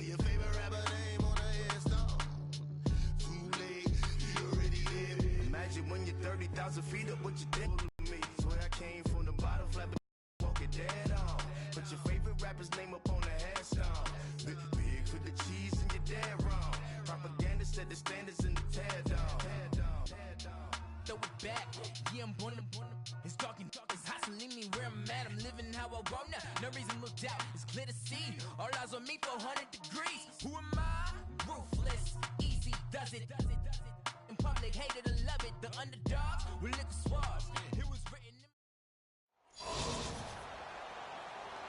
your favorite rapper name on a headstone. Too late, you already lived. Imagine when you're 30,000 feet up, what you did to me. Swear I came from the bottom, flapping, walk it dead on. Put your favorite rapper's name up on the headstone. Big for the cheese and you're dead wrong. Propaganda set the standards in the tear down. Throw it back, yeah, I'm born to it's talking, it's hustling me where I'm at. I'm living how I want now. No reason to look out, it's clear to see. All eyes on me, 400 degrees. Who am I? Ruthless, easy, does it. In public, hated to love it. The underdogs will lick the swabs. It was written in.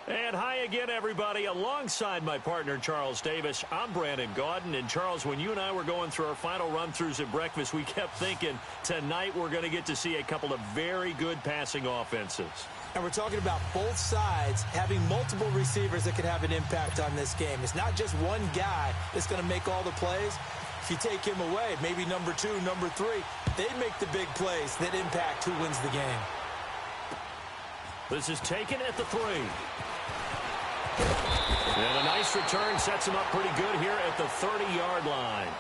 And hi again, everybody. Alongside my partner, Charles Davis, I'm Brandon Gaudin. And, Charles, when you and I were going through our final run-throughs at breakfast, we kept thinking tonight we're going to get to see a couple of very good passing offenses. And we're talking about both sides having multiple receivers that could have an impact on this game. It's not just one guy that's going to make all the plays. If you take him away, maybe number 2, number 3, they make the big plays that impact who wins the game. This is taken at the 3. And a nice return sets him up pretty good here at the 30-yard line.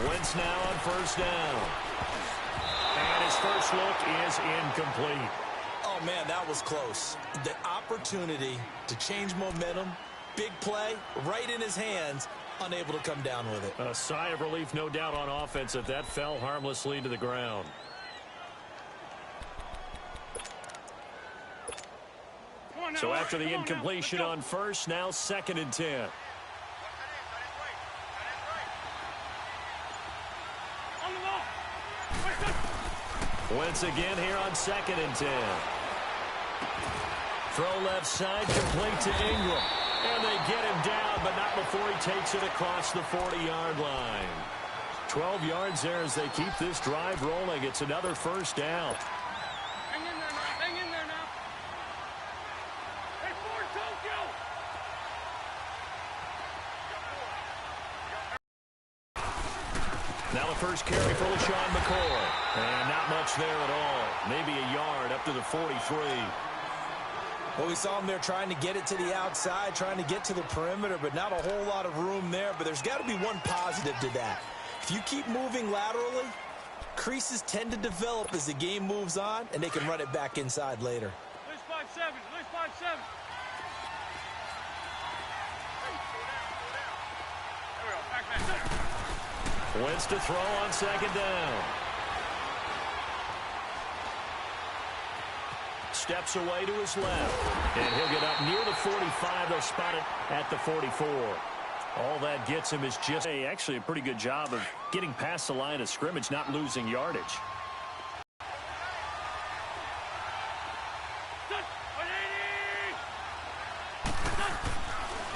Wentz now on first down. And his first look is incomplete. Oh, man, that was close. The opportunity to change momentum, big play, right in his hands, unable to come down with it. A sigh of relief, no doubt, on offense if that fell harmlessly to the ground. So after the incompletion on first, now 2nd and 10. Wentz again here on 2nd and 10. Throw left side, complete to Ingram. And they get him down, but not before he takes it across the 40-yard line. 12 yards there as they keep this drive rolling. It's another first down. Hang in there now. Hang in there now. Hey, Ford, Tokyo! Now the first carry for LaShawn McCoy. And not much there at all. Maybe a yard up to the 43. Well, we saw him there trying to get it to the outside, trying to get to the perimeter, but not a whole lot of room there. But there's got to be one positive to that. If you keep moving laterally, creases tend to develop as the game moves on, and they can run it back inside later. Release 5-7. Release 5-7. There we go. Back, back. Wentz to throw on 2nd down. Steps away to his left. And he'll get up near the 45. They'll spot it at the 44. All that gets him is just actually a pretty good job of getting past the line of scrimmage, not losing yardage.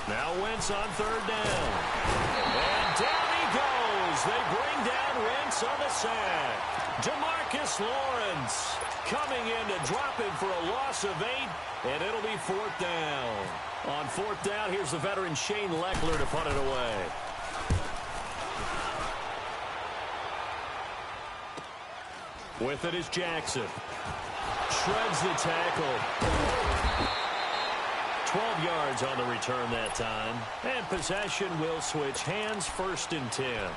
Now Wentz on 3rd down. And down he goes. They bring down Wentz on the sack. DeMarcus Lawrence coming in to drop him for a loss of 8, and it'll be 4th down. On 4th down, here's the veteran Shane Leckler to punt it away. With it is Jackson. Shreds the tackle. 12 yards on the return that time. And possession will switch hands, 1st and 10.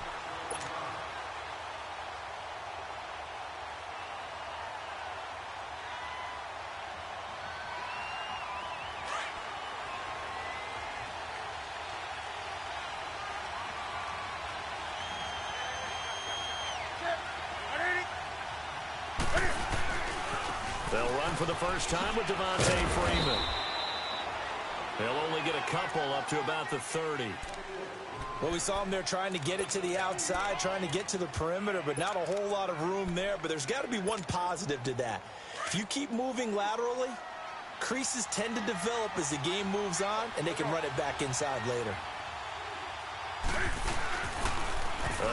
They'll run for the first time with Devontae Freeman. They'll only get a couple up to about the 30. Well, we saw him there trying to get it to the outside, trying to get to the perimeter, but not a whole lot of room there. But there's got to be one positive to that. If you keep moving laterally, creases tend to develop as the game moves on, and they can run it back inside later.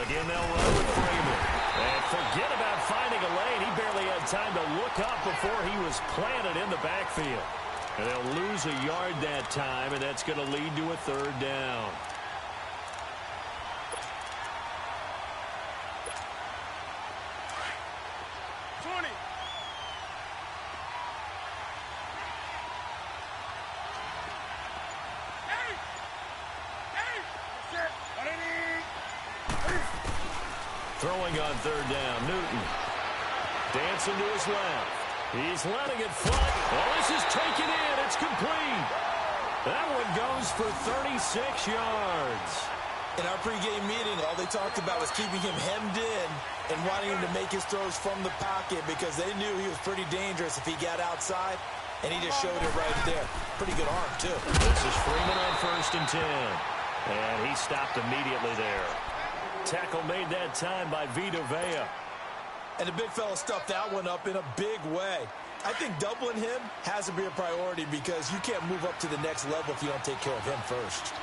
Again, they'll run with Freeman. And forget about finding a lane. He barely had time to look up before he was planted in the backfield. And they'll lose a yard that time, and that's going to lead to a third down. Throwing on third down, Newton. Dancing to his left. He's letting it fly. Oh, this is taken in. It's complete. That one goes for 36 yards. In our pregame meeting, all they talked about was keeping him hemmed in and wanting him to make his throws from the pocket because they knew he was pretty dangerous if he got outside, and he just showed it right there. Pretty good arm, too. This is Freeman on 1st and 10. And he stopped immediately there. Tackle made that time by Vita Vea. And the big fella stuffed that one up in a big way. I think doubling him has to be a priority because you can't move up to the next level if you don't take care of him first.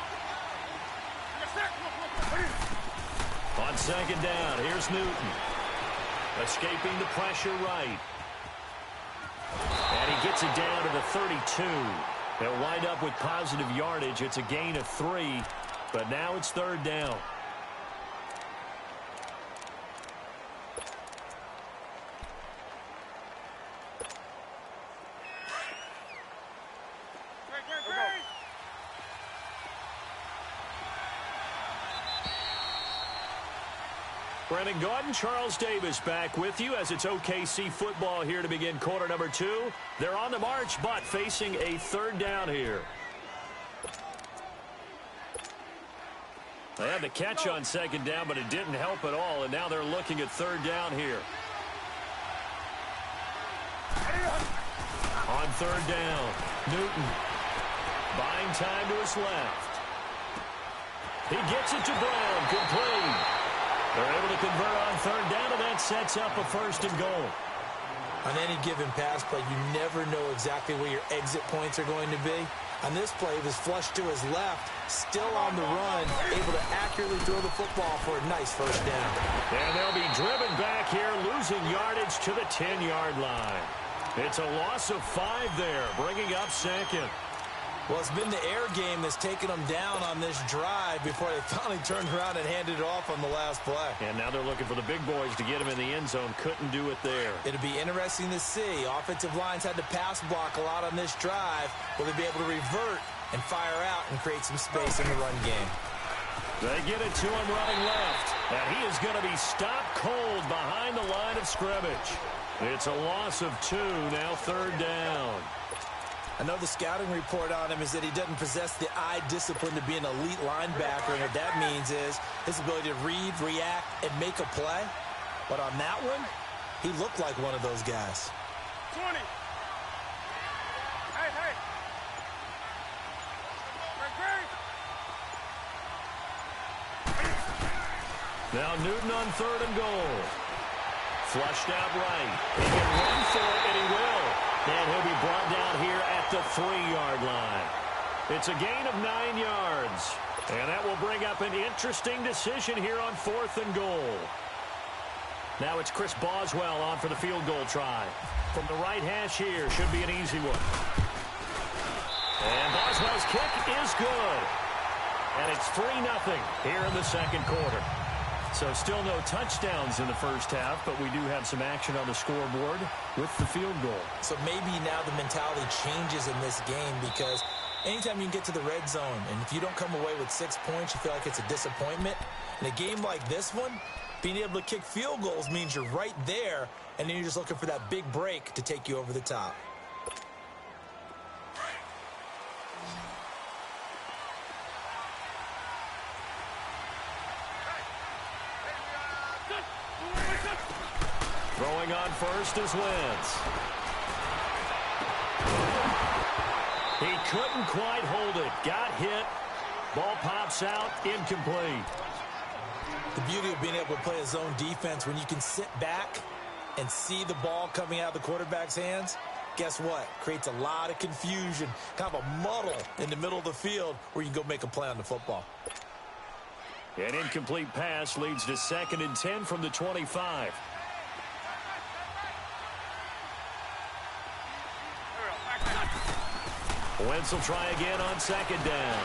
On 2nd down, here's Newton. Escaping the pressure right. And he gets it down to the 32. They'll wind up with positive yardage. It's a gain of 3, but now it's 3rd down. Brennan Gaudin, Charles Davis back with you as it's OKC football here to begin quarter number 2. They're on the march, but facing a 3rd down here. They had the catch on 2nd down, but it didn't help at all, and now they're looking at 3rd down here. On 3rd down, Newton buying time to his left. He gets it to Brown, complete. They're able to convert on 3rd down, and that sets up a 1st and goal. On any given pass play, you never know exactly where your exit points are going to be. On this play, he was flushed to his left, still on the run, able to accurately throw the football for a nice 1st down. And they'll be driven back here, losing yardage to the 10-yard line. It's a loss of 5 there, bringing up 2nd. Well, it's been the air game that's taken them down on this drive before they finally turned around and handed it off on the last play. And now they're looking for the big boys to get him in the end zone. Couldn't do it there. It'll be interesting to see. Offensive lines had to pass block a lot on this drive. Will they be able to revert and fire out and create some space in the run game? They get it to him running left. And he is going to be stopped cold behind the line of scrimmage. It's a loss of 2, now 3rd down. I know the scouting report on him is that he doesn't possess the eye discipline to be an elite linebacker, and what that means is his ability to read, react, and make a play. But on that one, he looked like one of those guys. 20. Hey. Now Newton on 3rd and goal. Flushed out right. He can run for it, and he will. And he'll be brought down here at the 3-yard line. It's a gain of 9 yards. And that will bring up an interesting decision here on 4th and goal. Now it's Chris Boswell on for the field goal try. From the right hash here, should be an easy one. And Boswell's kick is good. And it's 3-0 here in the 2nd quarter. So still no touchdowns in the first half, but we do have some action on the scoreboard with the field goal. So maybe now the mentality changes in this game because anytime you can get to the red zone, and if you don't come away with 6 points, you feel like it's a disappointment. In a game like this one, being able to kick field goals means you're right there, and then you're just looking for that big break to take you over the top. Throwing on 1st is Wentz. He couldn't quite hold it. Got hit. Ball pops out. Incomplete. The beauty of being able to play a zone defense when you can sit back and see the ball coming out of the quarterback's hands, guess what? Creates a lot of confusion, kind of a muddle in the middle of the field where you can go make a play on the football. An incomplete pass leads to 2nd and 10 from the 25. Wentz will try again on 2nd down.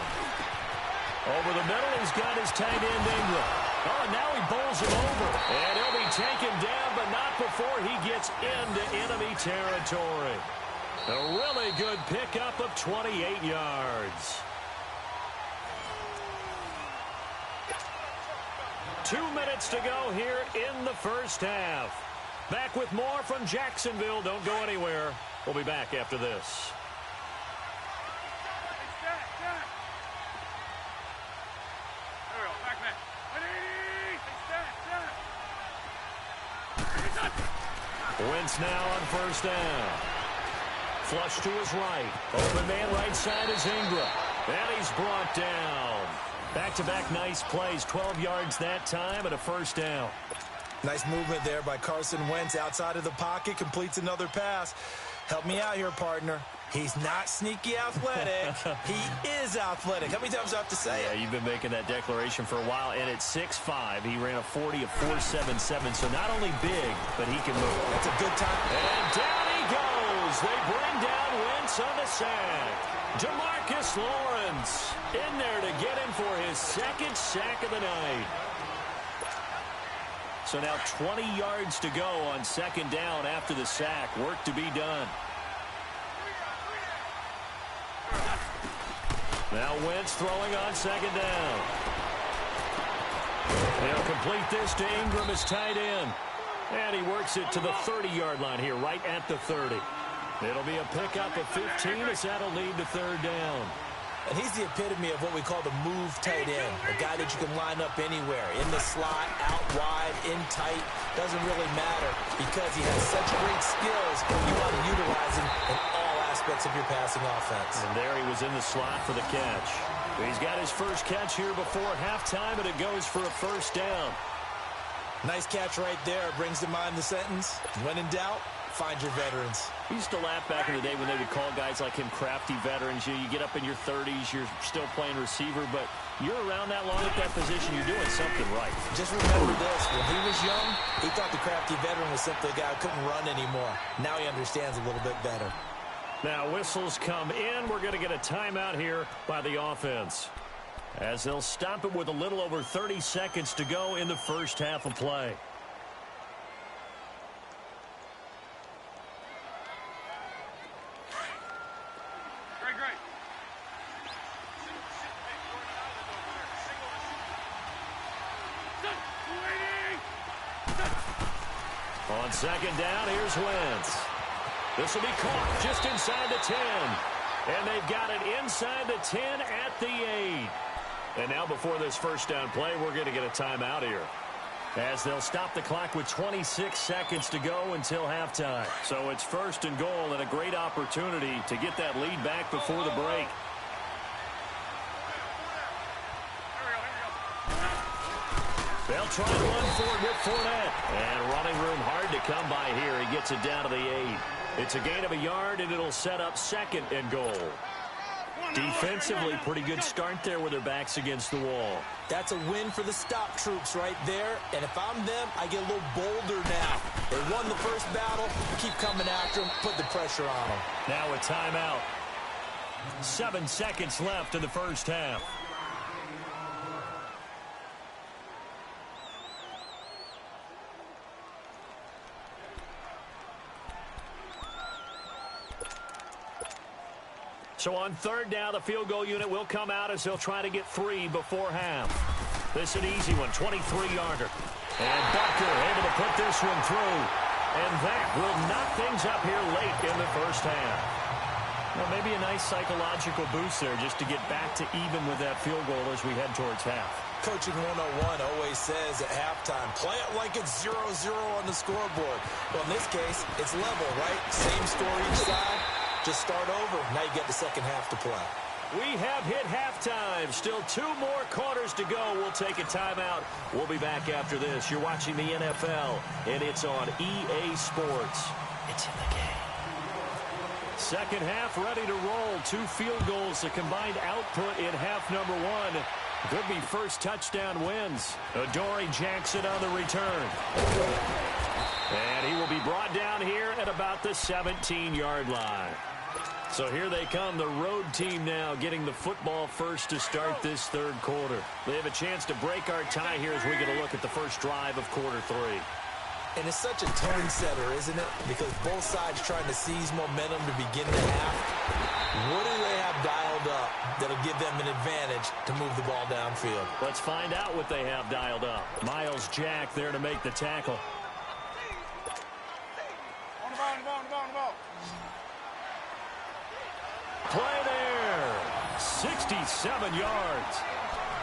Over the middle, he's got his tight end Ingram. Oh, and now he bowls him over. And he'll be taken down, but not before he gets into enemy territory. A really good pickup of 28 yards. 2 minutes to go here in the first half. Back with more from Jacksonville. Don't go anywhere. We'll be back after this. Wentz now on 1st down. Flush to his right. Open man right side is Ingram. And he's brought down. Back-to-back nice plays. 12 yards that time and a 1st down. Nice movement there by Carson Wentz outside of the pocket. Completes another pass. Help me out here, partner. He's not sneaky athletic. He is athletic. How many times do I have to say it? Yeah, you've been making that declaration for a while. And at 6'5", he ran a 40 of 4.77. So not only big, but he can move. That's a good time. And down he goes. They bring down Wentz on the sack. Demarcus Lawrence in there to get him for his 2nd sack of the night. So now 20 yards to go on 2nd down after the sack. Work to be done. Now Wentz throwing on 2nd down. They'll complete this to Ingram as tight end. And he works it to the 30-yard line here, right at the 30. It'll be a pickup of 15 as that'll lead to 3rd down. And he's the epitome of what we call the move tight end. A guy that you can line up anywhere. In the slot, out wide, in tight. Doesn't really matter because he has such great skills. You want to utilize him in all aspects of your passing offense. And there he was in the slot for the catch. He's got his first catch here before halftime, and it goes for a 1st down. Nice catch right there. Brings to mind the sentence, when in doubt, find your veterans. We used to laugh back in the day when they would call guys like him crafty veterans. You get up in your 30s, you're still playing receiver, but you're around that long at that position, you're doing something right. Just remember this. When he was young, he thought the crafty veteran was simply a guy who couldn't run anymore. Now he understands a little bit better. Now whistles come in. We're going to get a timeout here by the offense, as they'll stop it with a little over 30 seconds to go in the first half of play. On 2nd down, here's Wentz. This will be caught just inside the 10. And they've got it inside the 10 at the 8. And now before this 1st down play, we're going to get a timeout here, as they'll stop the clock with 26 seconds to go until halftime. So it's 1st and goal and a great opportunity to get that lead back before the break. They'll try to run forward with Fournette. And running room hard to come by here. He gets it down to the 8. It's a gain of a yard, and it'll set up 2nd and goal. Defensively, pretty good start there with their backs against the wall. That's a win for the stop troops right there. And if I'm them, I get a little bolder now. They won the first battle. Keep coming after them. Put the pressure on them. Now a timeout. 7 seconds left in the first half. So on 3rd down, the field goal unit will come out as they'll try to get 3 before half. This is an easy one, 23-yarder. And Bucker able to put this one through. And that will knock things up here late in the first half. Well, maybe a nice psychological boost there just to get back to even with that field goal as we head towards half. Coaching 101 always says at halftime, play it like it's 0-0 on the scoreboard. Well, in this case, it's level, right? Same story each side. Just start over. Now you get the second half to play. We have hit halftime. Still 2 more quarters to go. We'll take a timeout. We'll be back after this. You're watching the NFL, and it's on EA Sports. It's in the game. Second half ready to roll. 2 field goals, the combined output in half number 1. Could be first touchdown wins. Adoree Jackson on the return. And he will be brought down here at about the 17-yard line. So here they come, the road team now getting the football first to start this third quarter. They have a chance to break our tie here as we get a look at the first drive of quarter 3. And it's such a tone setter, isn't it? Because both sides trying to seize momentum to begin the half. What do they have dialed up that'll give them an advantage to move the ball downfield? Let's find out what they have dialed up. Miles Jack there to make the tackle. On the ball. Play there. 67 yards.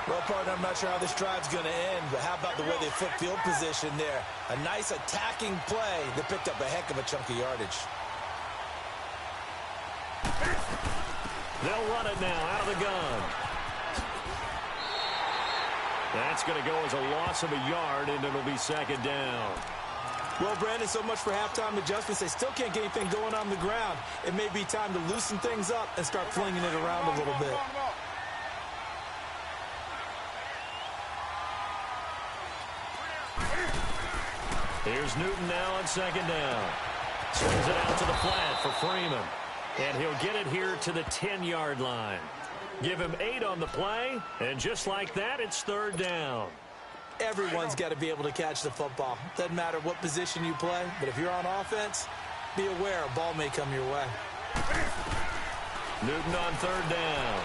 Well, partner, I'm not sure how this drive's going to end, but how about the way they flip field position there? A nice attacking play that picked up a heck of a chunk of yardage. They'll run it now out of the gun. That's going to go as a loss of a yard, and it'll be second down. Well, Brandon, so much for halftime adjustments. They still can't get anything going on the ground. It may be time to loosen things up and start flinging it around a little bit. Here's Newton now on second down. Swings it out to the flat for Freeman. And he'll get it here to the 10-yard line. Give him 8 on the play, and just like that, it's third down. Everyone's got to be able to catch the football. Doesn't matter what position you play, but if you're on offense, be aware a ball may come your way. Newton on third down.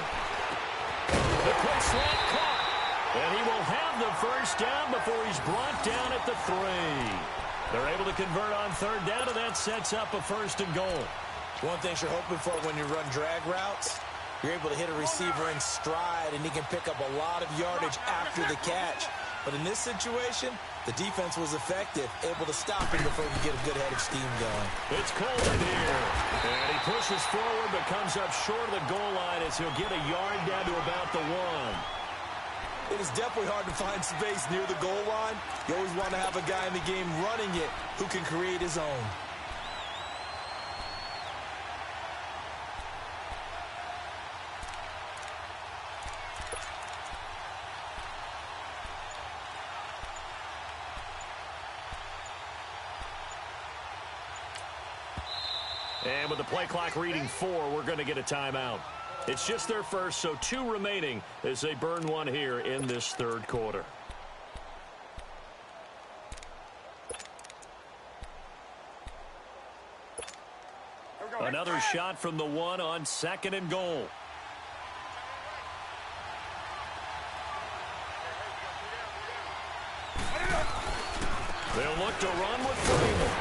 The quick slant caught. And he will have the first down before he's brought down at the 3. They're able to convert on third down, and that sets up a first and goal. One thing you're hoping for when you run drag routes, you're able to hit a receiver in stride, and he can pick up a lot of yardage after the catch. But in this situation, the defense was effective, able to stop him before he could get a good head of steam going. It's Coleman here. And he pushes forward but comes up short of the goal line as he'll get a yard down to about the 1. It is definitely hard to find space near the goal line. You always want to have a guy in the game running it who can create his own. And with the play clock reading 4, we're going to get a timeout. It's just their first, so 2 remaining as they burn one here in this third quarter. Another shot from the 1 on second and goal. They'll look to run with Freeman.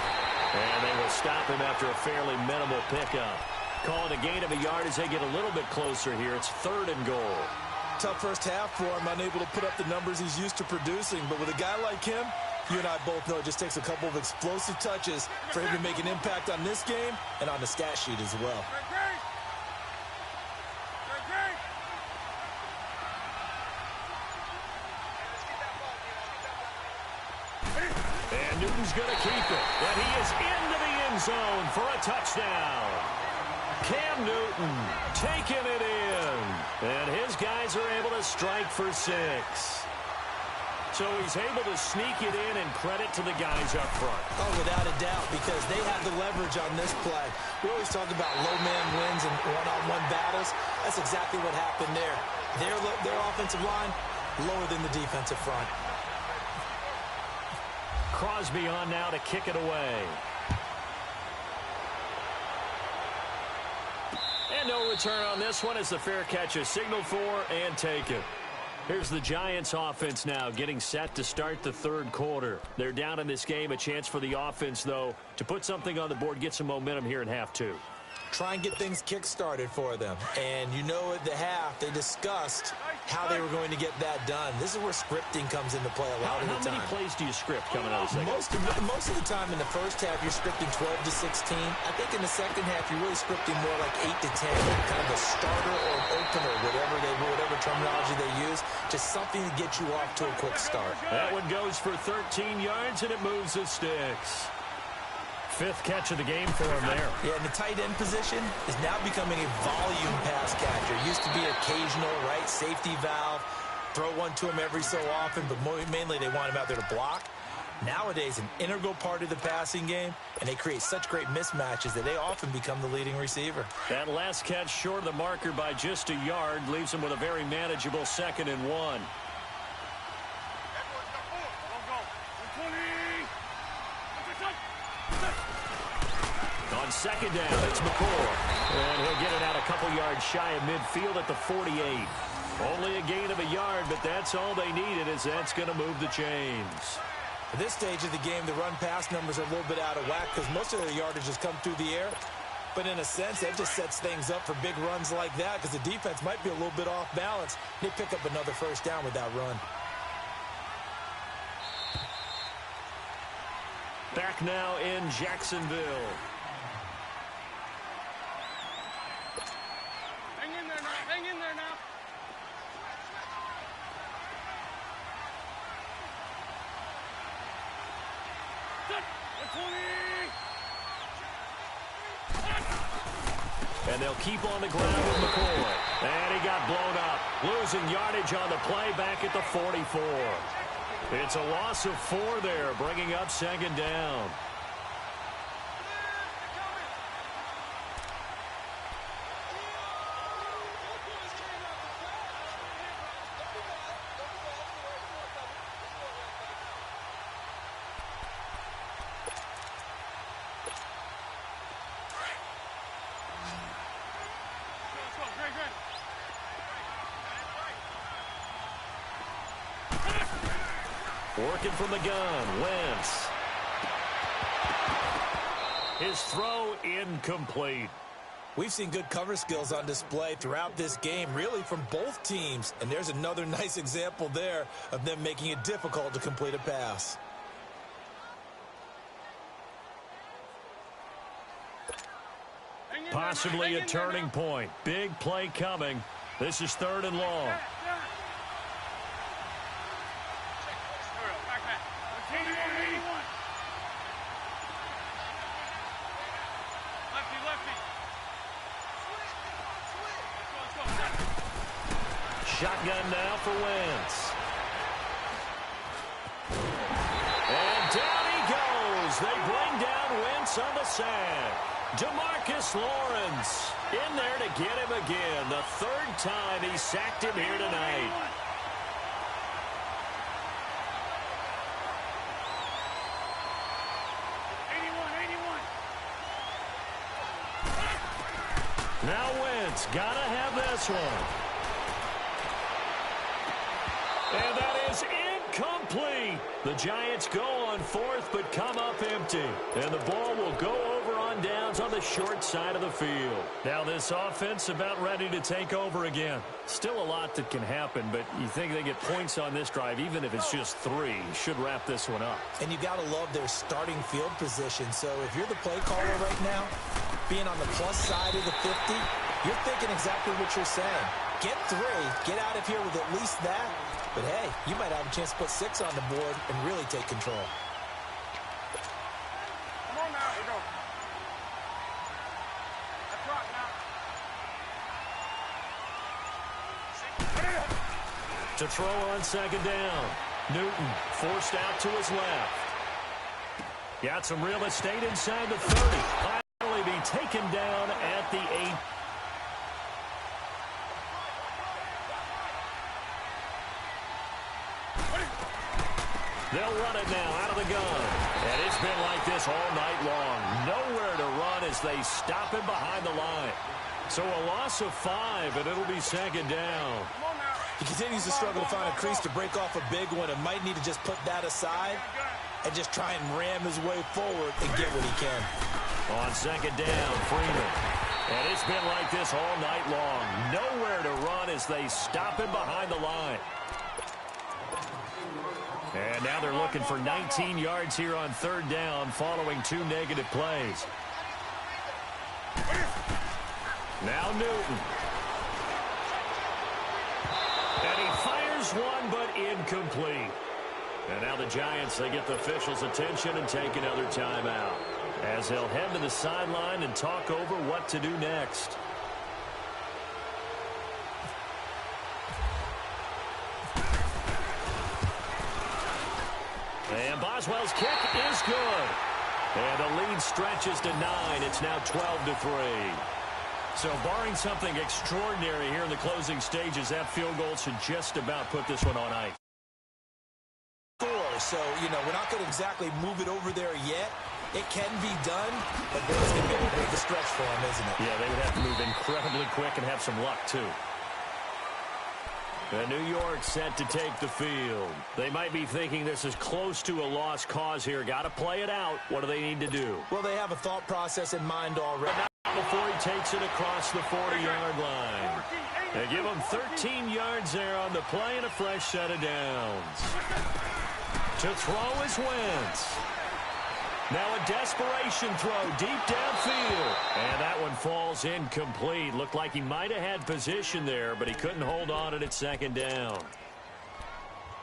And they will stop him after a fairly minimal pickup. Call it a gain of a yard as they get a little bit closer here. It's third and goal. Tough first half for him, unable to put up the numbers he's used to producing. But with a guy like him, you and I both know it just takes a couple of explosive touches for him to make an impact on this game and on the stat sheet as well. And Newton's going to keep it. And he is into the end zone for a touchdown. Cam Newton taking it in. And his guys are able to strike for 6. So he's able to sneak it in, and credit to the guys up front. Oh, without a doubt, because they have the leverage on this play. We always talk about low man wins and one-on-one battles. That's exactly what happened there. Their offensive line, lower than the defensive front. Crosby on now to kick it away. And no return on this one as the fair catch is signaled for and taken. Here's the Giants offense now getting set to start the third quarter. They're down in this game. A chance for the offense, though, to put something on the board, get some momentum here in half 2. Try and get things kick-started for them. And you know at the half, they discussed how they were going to get that done. This is where scripting comes into play a lot of the time. How many plays do you script coming out of the second? Most of the time in the first half, you're scripting 12 to 16. I think in the second half, you're really scripting more like 8 to 10, kind of a starter or an opener, whatever terminology they use, just something to get you off to a quick start. That one goes for 13 yards, and it moves the sticks. 5th catch of the game for him there. Yeah, and the tight end position is now becoming a volume pass catcher. Used to be occasional, right, safety valve. throw one to him every so often, but mainly they want him out there to block. Nowadays, an integral part of the passing game, and they create such great mismatches that they often become the leading receiver. That last catch short of the marker by just a yard leaves him with a very manageable 2nd and 1. On 2nd down, it's McCoy. And he'll get it out a couple yards shy of midfield at the 48. Only a gain of a yard, but that's all they needed, as that's going to move the chains. At this stage of the game, the run-pass numbers are a little bit out of whack because most of their yardage has come through the air. But in a sense, that just sets things up for big runs like that because the defense might be a little bit off balance. They pick up another first down with that run. Back now in Jacksonville. Hang in there now. Hang in there now. And they'll keep on the ground with McCoy. And he got blown up. Losing yardage on the play back at the 44. It's a loss of 4 there, bringing up 2nd down. Working from the gun, Wentz. His throw incomplete. We've seen good cover skills on display throughout this game, really from both teams. And there's another nice example there of them making it difficult to complete a pass. Possibly a turning point. Big play coming. This is 3rd and long. Shotgun now for Wentz. And down he goes. They bring down Wentz on the sack. DeMarcus Lawrence in there to get him again. The 3rd time he sacked him here tonight. Now Wentz gotta have this one. And that is incomplete. The Giants go on 4th but come up empty. And the ball will go over on downs on the short side of the field. Now this offense about ready to take over again. Still a lot that can happen, but you think they get points on this drive, even if it's just 3. Should wrap this one up. And you got to love their starting field position. So if you're the play caller right now, being on the plus side of the 50, you're thinking exactly what you're saying. Get 3, get out of here with at least that. But hey, you might have a chance to put 6 on the board and really take control. Come on now, here we go. That's right now. To throw on 2nd down. Newton forced out to his left. Got some real estate inside the 30. Finally be taken down at the 8. They'll run it now out of the gun. And it's been like this all night long. Nowhere to run as they stop him behind the line. So a loss of 5, and it'll be 2nd down. He continues to struggle to find a crease to break off a big one and might need to just put that aside and just try and ram his way forward and get what he can. On 2nd down, Freeman. And it's been like this all night long. Nowhere to run as they stop him behind the line. And now they're looking for 19 yards here on 3rd down following 2 negative plays. Now Newton. And he fires one, but incomplete. And now the Giants, they get the officials' attention and take another timeout as they'll head to the sideline and talk over what to do next. And Boswell's kick is good. And the lead stretches to 9. It's now 12-3. So barring something extraordinary here in the closing stages, that field goal should just about put this one on ice. So, we're not going to exactly move it over there yet. It can be done, but it's going to be a bit of a stretch for them, isn't it? Yeah, they would have to move incredibly quick and have some luck, too. And New York set to take the field. They might be thinking this is close to a lost cause here. Got to play it out. What do they need to do? Well, they have a thought process in mind already. Before he takes it across the 40-yard line. They give him 13 yards there on the play and a fresh set of downs. To throw is Wentz. Now a desperation throw deep downfield. And that one falls incomplete. Looked like he might have had position there, but he couldn't hold on at second down.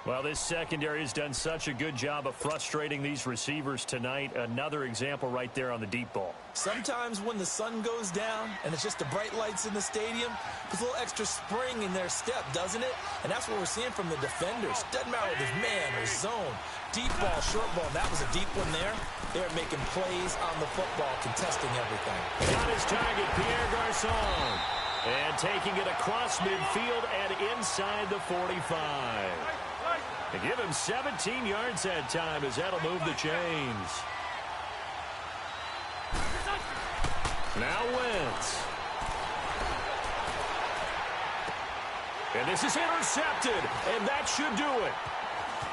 Well, this secondary has done such a good job of frustrating these receivers tonight. Another example right there on the deep ball. Sometimes when the sun goes down and it's just the bright lights in the stadium, there's a little extra spring in their step, doesn't it? And that's what we're seeing from the defenders. Doesn't matter whether it's man or zone. Deep ball, short ball. That was a deep one there. They're making plays on the football, contesting everything. Got his target, Pierre Garçon. And taking it across midfield and inside the 45. They give him 17 yards that time as that'll move the chains. Now Wentz. And this is intercepted, and that should do it.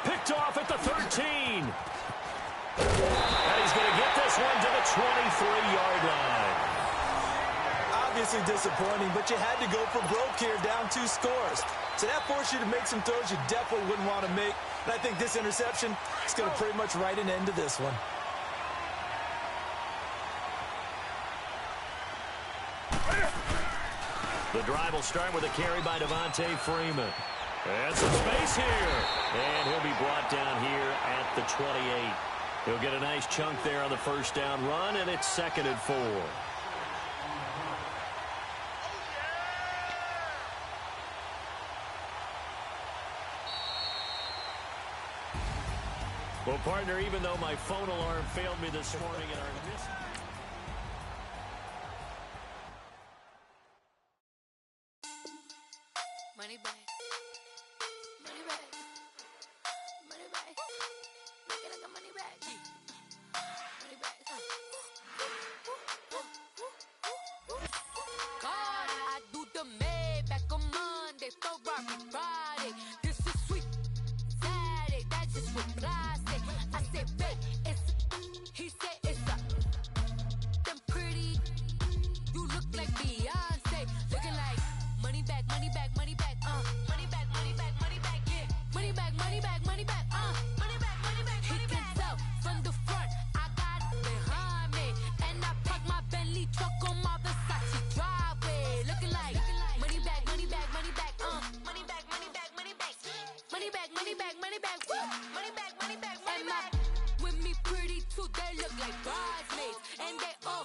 Picked off at the 13. And he's going to get this one to the 23-yard line. Obviously disappointing, but you had to go for broke here, down 2 scores. So that forced you to make some throws you definitely wouldn't want to make. And I think this interception is going to pretty much write an end to this one. The drive will start with a carry by Devontae Freeman. And some space here. And he'll be brought down here at the 28. He'll get a nice chunk there on the first down run, and it's 2nd and 4. Well, partner, even though my phone alarm failed me this morning in our missed... Money back. Money back. Money back. Look at the money back. Money back. God, I do the Maybach on Monday, Ferrari Friday. This is sweet Saturday. That's just what I say. I say, babe, it's. He said it's a. Them pretty. You look like Beyonce. Looking like money back, money back, money back. Money back, money back, money back, yeah. Money back, money back, money back, money back, money back, money back. He can tell from the front, I got it behind me. And I park my Bentley truck on my Versace driveway. Looking like money back, money back, money back, money back, money back, money back. Money back, money back, money back, woo. Money back, money back, money back. With me pretty too, they look like bridesmaids. And they all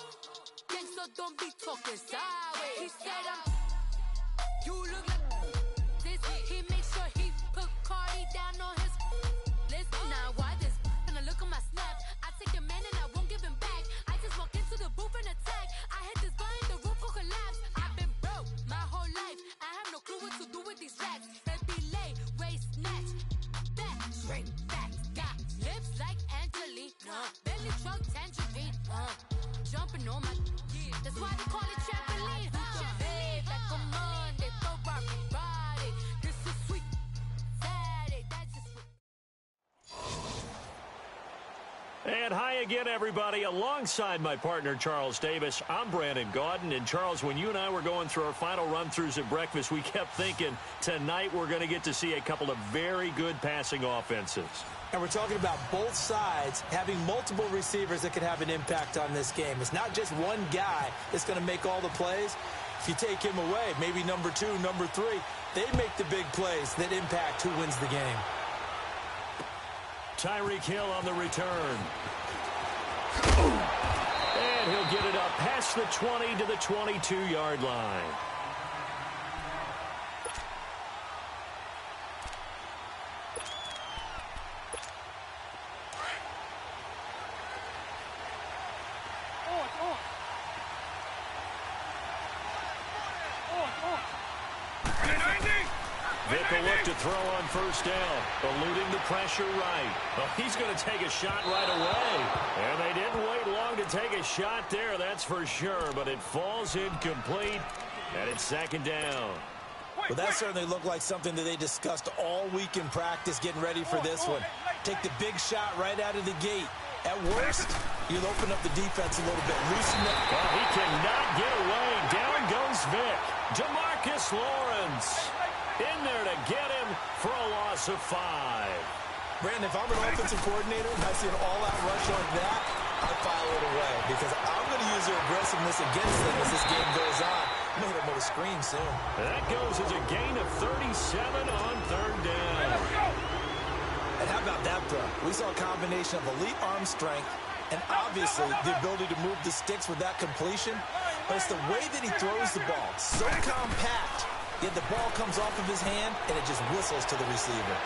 gang, so don't be talking sideways. He said you look like this. He makes sure he put Cardi down on his list. Now why this? Gonna look at my snap. I take your man and I won't give him back. I just walk into the booth and attack. I hit this button, the roof will collapse. I've been broke my whole life. I have no clue what to do with these racks. Baby lay, waist snatch, back, straight back. Got lips like Angelina, belly truck tangerine. Jumping on my, that's why they call it trampoline. Trampoline like a Monday, Ferrari Friday. This is sweet Saturday. That's just what. And hi again, everybody. Alongside my partner, Charles Davis, I'm Brandon Gaudin. And, Charles, when you and I were going through our final run-throughs at breakfast, we kept thinking tonight we're going to get to see a couple of very good passing offenses. And we're talking about both sides having multiple receivers that could have an impact on this game. It's not just one guy that's going to make all the plays. If you take him away, maybe number 2, number 3, they make the big plays that impact who wins the game. Tyreek Hill on the return. And he'll get it up past the 20 to the 22-yard line. Vic will look to throw on first down, eluding the pressure right. Well, he's going to take a shot right away. And they didn't wait long to take a shot there, that's for sure. But it falls incomplete, and it's second down. Well, that certainly looked like something that they discussed all week in practice, getting ready for this one. Take the big shot right out of the gate. At worst, you'll open up the defense a little bit. Loosen it. Well, he cannot get away. Down goes Vic. Jamarcus Lawrence in there to get him for a loss of 5. Brandon, if I'm an offensive coordinator and I see an all-out rush like that, I'd file it away because I'm going to use their aggressiveness against them as this game goes on. I'm going to hit them with a screen soon. That goes as a gain of 37 on third down. And how about that throw? We saw a combination of elite arm strength and obviously the ability to move the sticks with that completion. But it's the way that he throws the ball. So compact, yet the ball comes off of his hand and it just whistles to the receiver.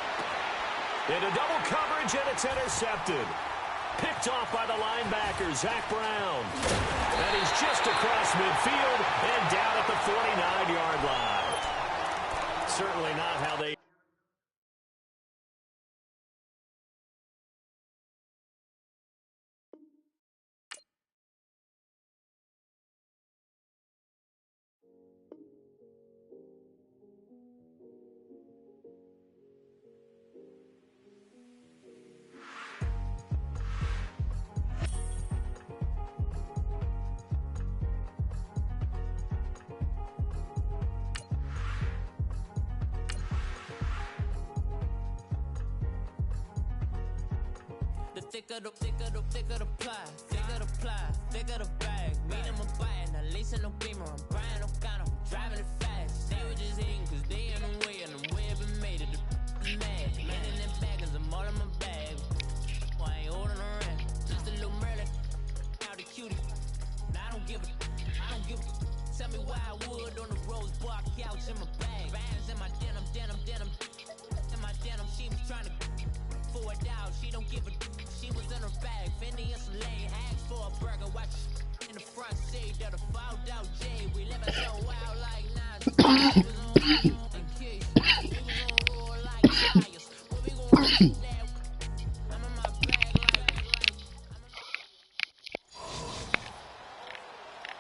Into double coverage, and it's intercepted. Picked off by the linebacker, Zach Brown. And he's just across midfield and down at the 49-yard line. Certainly not how they... Thicker the bag. Meet him a buying, at least in no beamer. I'm Brian O'Connor, I'm driving it fast. They were just hating cause they in the way, and the way I've been made it. The mad. Man in them baggins, I'm all in my bag. I ain't holding around. Just a little Merlin, out the cutie. I don't give a. Tell me why I would on the rose bar couch in my bag. Bands in my denim. In my denim, she was trying to forward out. She don't give a. She was in her bag, Fendi and some lane. Asked for a burger, watch in the front seat of the fouled out J. We live it so wild like Nas. We was on kids. We was on roll like tires. What we gon' do there? I'm in my bag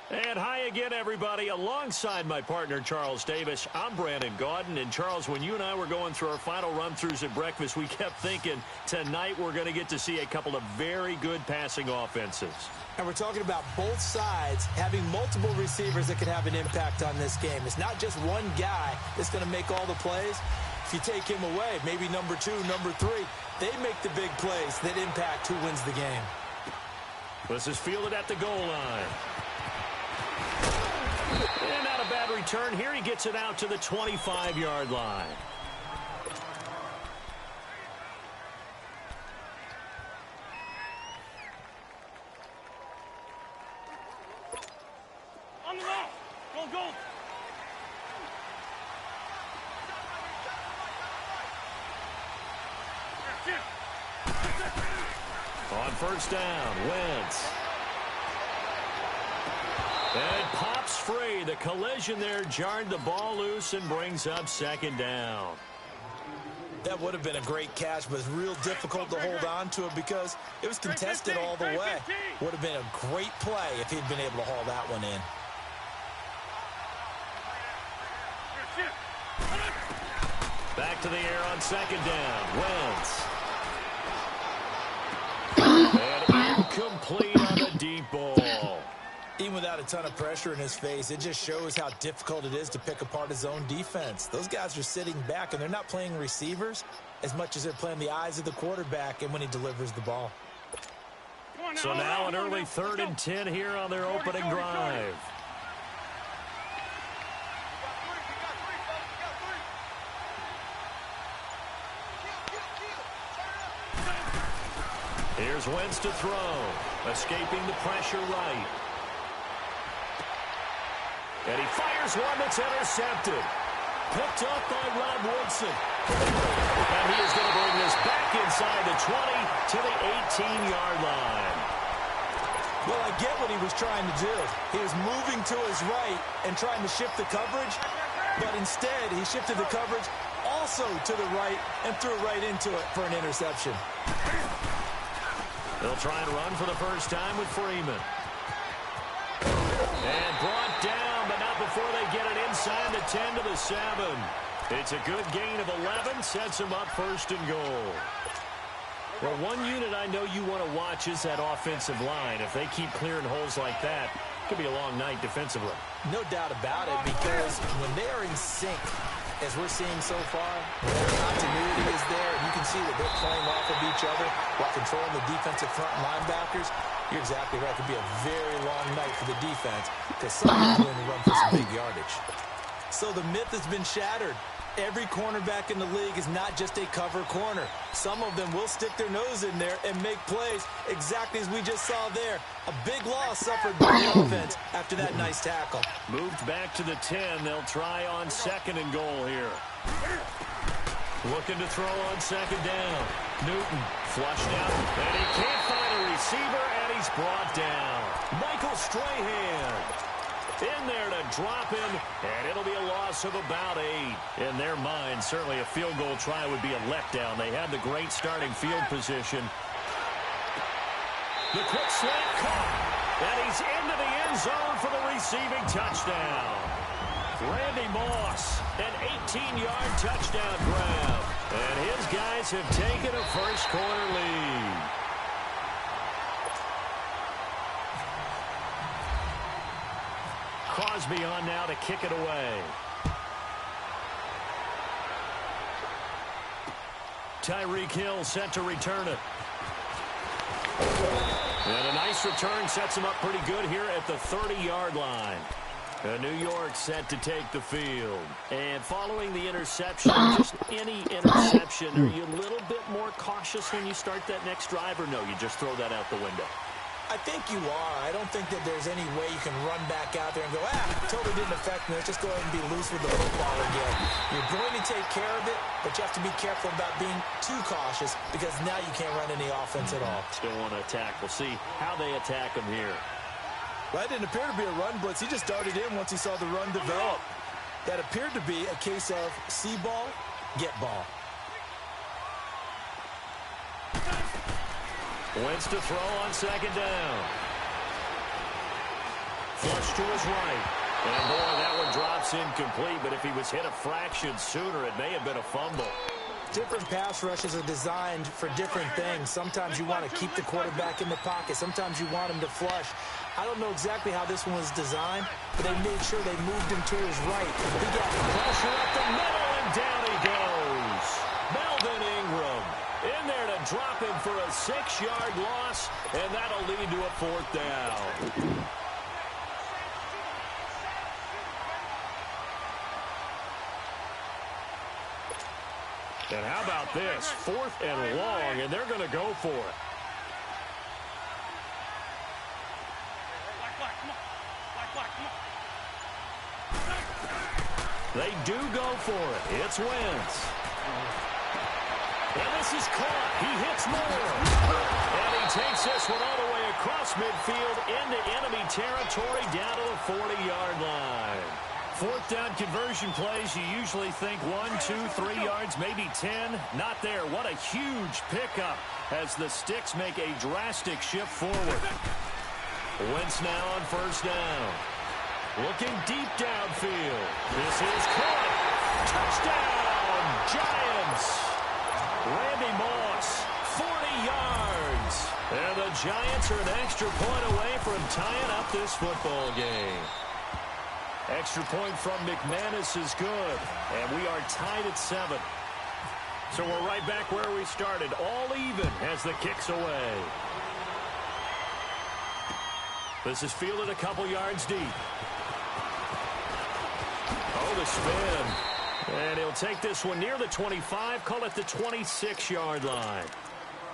And hi again, everybody. Alongside my partner, Charles Davis, I'm Brandon Gaudin. And, Charles, when you and I were going through our final run-throughs at breakfast, we kept thinking tonight we're going to get to see a couple of very good passing offenses. And we're talking about both sides having multiple receivers that can have an impact on this game. It's not just one guy that's going to make all the plays. If you take him away, maybe number 2, number 3, they make the big plays that impact who wins the game. This is fielded at the goal line. And not a bad return here. He gets it out to the 25-yard line. On the ball. Go. On first down, Wentz. And pops free. The collision there jarred the ball loose and brings up second down. That would have been a great catch, but it's real difficult to hold on to it because it was contested all the way. Would have been a great play if he'd been able to haul that one in. Back to the air on second down. Wentz. And incomplete on the deep ball. Even without a ton of pressure in his face, it just shows how difficult it is to pick apart his own defense. Those guys are sitting back, and they're not playing receivers as much as they're playing the eyes of the quarterback and when he delivers the ball. So now an early 3rd and 10 here on their opening drive. Here's Wentz to throw, escaping the pressure right. And he fires one that's intercepted. Picked up by Rob Woodson. And he is going to bring this back inside the 20 to the 18-yard line. Well, I get what he was trying to do. He was moving to his right and trying to shift the coverage. But instead, he shifted the coverage also to the right and threw right into it for an interception. They'll try and run for the first time with Freeman. And brought down, but not before they get it inside the 10 to the 7. It's a good gain of 11, sets them up first and goal. Well, one unit I know you want to watch is that offensive line. If they keep clearing holes like that, it could be a long night defensively. No doubt about it, because when they are in sync, as we're seeing so far, that continuity is there, and you can see that they're playing off of each other while controlling the defensive front linebackers. You're exactly right. It could be a very long night for the defense because someone's going to run for some big yardage. So the myth has been shattered. Every cornerback in the league is not just a cover corner. Some of them will stick their nose in there and make plays exactly as we just saw there. A big loss suffered by the offense after that nice tackle. Moved back to the 10. They'll try on second and goal here. Looking to throw on second down. Newton flushed out, and he can't find a receiver, and he's brought down. Michael Strahan in there to drop him, and it'll be a loss of about 8. In their mind, certainly a field goal try would be a letdown. They had the great starting field position. The quick slant caught, and he's into the end zone for the receiving touchdown. Randy Moss, an 18-yard touchdown grab, and his guys have taken a first-quarter lead. Crosby on now to kick it away. Tyreek Hill set to return it. And a nice return sets him up pretty good here at the 30-yard line. New York set to take the field. And following the interception, just any interception, are you a little bit more cautious when you start that next drive, or no, you just throw that out the window? I think you are. I don't think that there's any way you can run back out there and go, totally didn't affect me. Let's just go ahead and be loose with the football again. You're going to take care of it, but you have to be careful about being too cautious because now you can't run any offense at all. Still want to attack. We'll see how they attack him here. Well, that didn't appear to be a run blitz. He just darted in once he saw the run develop. That appeared to be a case of see ball, get ball. Wentz to throw on second down. Flush to his right. And boy, that one drops incomplete, but if he was hit a fraction sooner, it may have been a fumble. Different pass rushes are designed for different things. Sometimes you want to keep the quarterback in the pocket. Sometimes you want him to flush. I don't know exactly how this one was designed, but they made sure they moved him to his right. He got pressure up the middle, and down he goes. Melvin Ingram in there to drop him for a 6-yard loss, and that'll lead to a 4th down. And how about this? 4th and long, and they're going to go for it. They do go for it. It's Wentz. And this is caught. He hits more. And he takes this one all the way across midfield into enemy territory down to the 40-yard line. 4th down conversion plays, you usually think 1, 2, 3 yards, maybe 10. Not there. What a huge pickup as the Sticks make a drastic shift forward. Wentz now on 1st down. Looking deep downfield. This is caught. Touchdown, Giants. Randy Moss, 40 yards. And the Giants are an extra point away from tying up this football game. Extra point from McManus is good. And we are tied at 7. So we're right back where we started. All even as the kick's away. This is fielded a couple yards deep. Oh, the spin. And he'll take this one near the 25, call it the 26-yard line.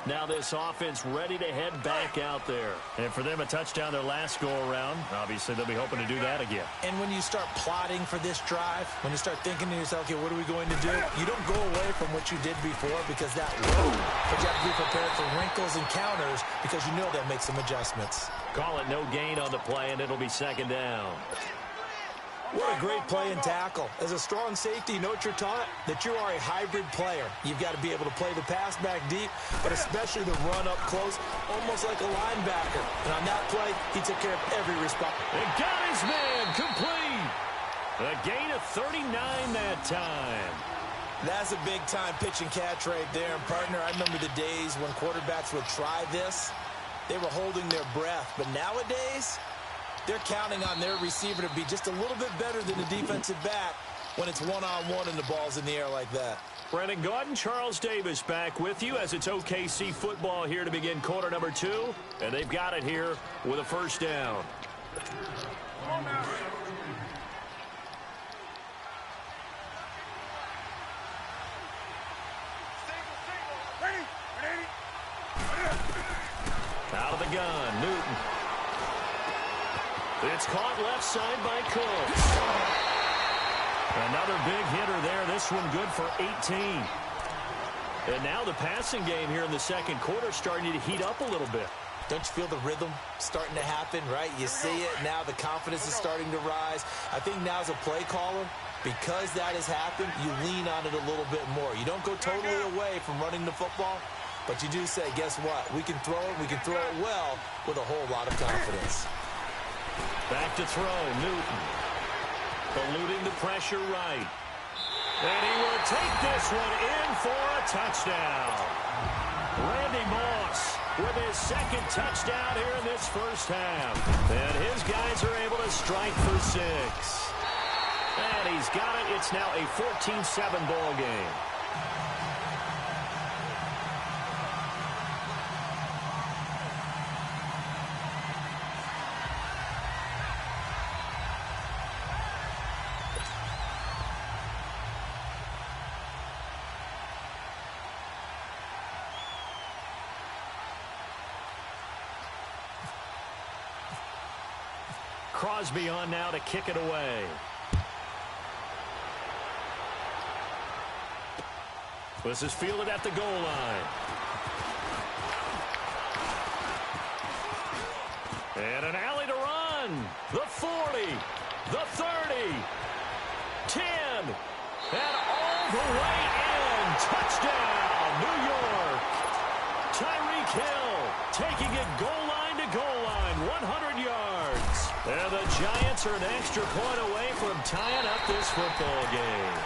Now this offense ready to head back out there. And for them, a touchdown their last go-around. Obviously, they'll be hoping to do that again. And when you start plotting for this drive, when you start thinking to yourself, okay, what are we going to do? You don't go away from what you did before because that will. But you have to be prepared for wrinkles and counters because you know they'll make some adjustments. Call it no gain on the play, and it'll be 2nd down. What a great play and tackle. As a strong safety, you know what you're taught? That you are a hybrid player. You've got to be able to play the pass back deep, but especially the run up close, almost like a linebacker. And on that play, he took care of every response. And got his man complete. A gain of 39 that time. That's a big-time pitch and catch right there. And, partner, I remember the days when quarterbacks would try this. They were holding their breath. But nowadays, they're counting on their receiver to be just a little bit better than the defensive back when it's one-on-one and the ball's in the air like that. Brandon Gaudin, Charles Davis back with you as it's OKC football here to begin quarter number 2. And they've got it here with a first down. Come on now. Out of the gun, Newton. It's caught left side by Cooks. Another big hitter there. This one good for 18. And now the passing game here in the second quarter starting to heat up a little bit. Don't you feel the rhythm starting to happen, right? You see it. Now the confidence is starting to rise. I think now as a play caller, because that has happened, you lean on it a little bit more. You don't go totally away from running the football, but you do say, guess what? We can throw it. We can throw it well with a whole lot of confidence. Back to throw, Newton. Eluding the pressure right. And he will take this one in for a touchdown. Randy Moss with his second touchdown here in this first half. And his guys are able to strike for 6. And he's got it. It's now a 14-7 ball game. Crosby on now to kick it away. This is fielded at the goal line. And an alley to run. The 40, the 30, 10, and all the way in. Touchdown, New York. Tyreek Hill taking it goal line to goal line, 100 yards. And the Giants are an extra point away from tying up this football game.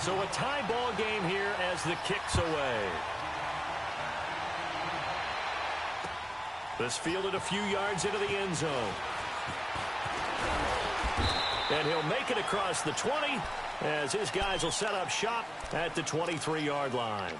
So a tie ball game here as the kick's away. This fielded a few yards into the end zone. And he'll make it across the 20 as his guys will set up shop at the 23-yard line.